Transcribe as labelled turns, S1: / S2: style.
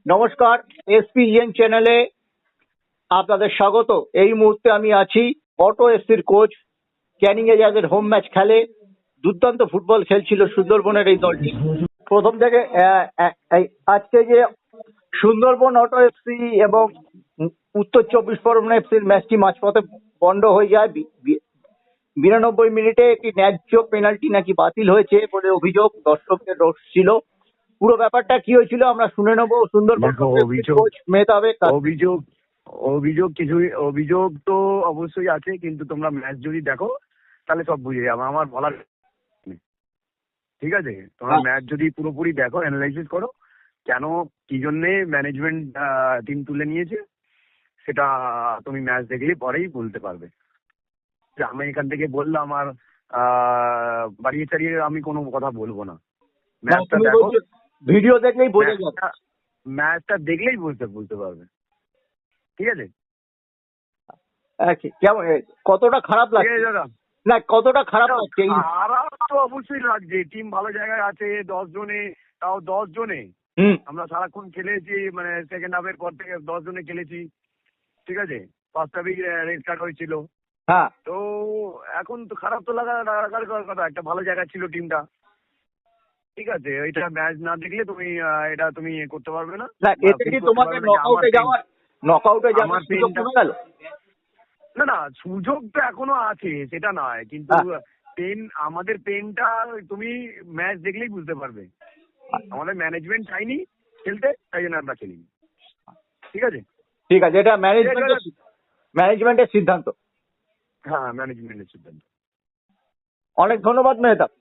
S1: নমস্কার, এসপিএন চ্যানেলে আপনাদের স্বাগত। এই মুহূর্তে আমি আছি অটো এসসির কোচ। ক্যানিং এ যাদের হোম ম্যাচ খেলে, দুর্দান্ত ফুটবল খেলছিল সুন্দরবনের এই দলটি। প্রথম থেকে আজকে যে সুন্দরবন অটো এফসি এবং উত্তর 24 পরগনা এফসির ম্যাচটি মাঝপথে বন্ধ হয়ে যায়। 92 মিনিটে একটি ন্যায্য পেনাল্টি নাকি বাতিল হয়েছে বলে অভিযোগ, দর্শকদের রোষ ছিল। পুরো ব্যাপারটা কি হয়েছিল আমরা শুনে নেবো সুন্দরবন কোচ মেহতাবের কাছ থেকে।
S2: অভিযোগ অভিযোগ কিছুই অভিযোগ তো অবশ্যই আছে, কিন্তু তোমরা ম্যাচ যদি দেখো তাহলে সব বুঝে যাবে। আমার বলার নেই, ঠিক আছে? তোমরা ম্যাচ যদি পুরোপুরি দেখো, অ্যানালাইসিস করো কেন কি জন্যে ম্যানেজমেন্ট টিম তুলে নিয়েছে, সেটা তুমি ম্যাচ দেখলেই পরেই বলতে পারবে। যে আমি এখান থেকে বললাম আর বাড়িয়ে চাড়িয়ে আমি কোনো কথা বলবো না। ম্যাচটা দেখো,
S1: ভিডিও দেখলেই বোঝা যাবে,
S2: ম্যাচটা দেখলেই বুঝতে পারবে, ঠিক আছে?
S1: কেমন কতটা খারাপ লাগছে না, কতটা খারাপ লাগছে?
S2: খারাপ তো অবশ্যই লাগছে। টিম ভালো জায়গায় আছে, 10 জনে, তাও 10 জনে আমরা সারাক্ষণ খেলেছি, মানে সেকেন্ড হাফের পর থেকে 10 জনে খেলেছি, ঠিক আছে? ফার্স্ট হাফে রেড কার্ড হয়েছিল।
S1: হ্যাঁ,
S2: তো এখন তো খারাপ তো লাগার কথা। একটা ভালো জায়গা ছিল টিমটা, ঠিক আছে? ওইটা ম্যাচ না দেখলে তুমি এটা তুমি করতে পারবে না।
S1: তোমাকে নকআউটে যাওয়ার সুযোগ কমে গেল?
S2: না, সুযোগ তো এখনো আছে, সেটা নয়, কিন্তু আমাদের পেনটা তুমি ম্যাচ দেখলেই বুঝতে পারবে। আমাদের ম্যানেজমেন্ট চাইনি খেলতে, তাই জন্য আমরা খেলিনি, ঠিক আছে?
S1: ঠিক আছে, এটা ম্যানেজমেন্টের সিদ্ধান্ত।
S2: হ্যাঁ, ম্যানেজমেন্টের সিদ্ধান্ত।
S1: অনেক ধন্যবাদ মেহতাব।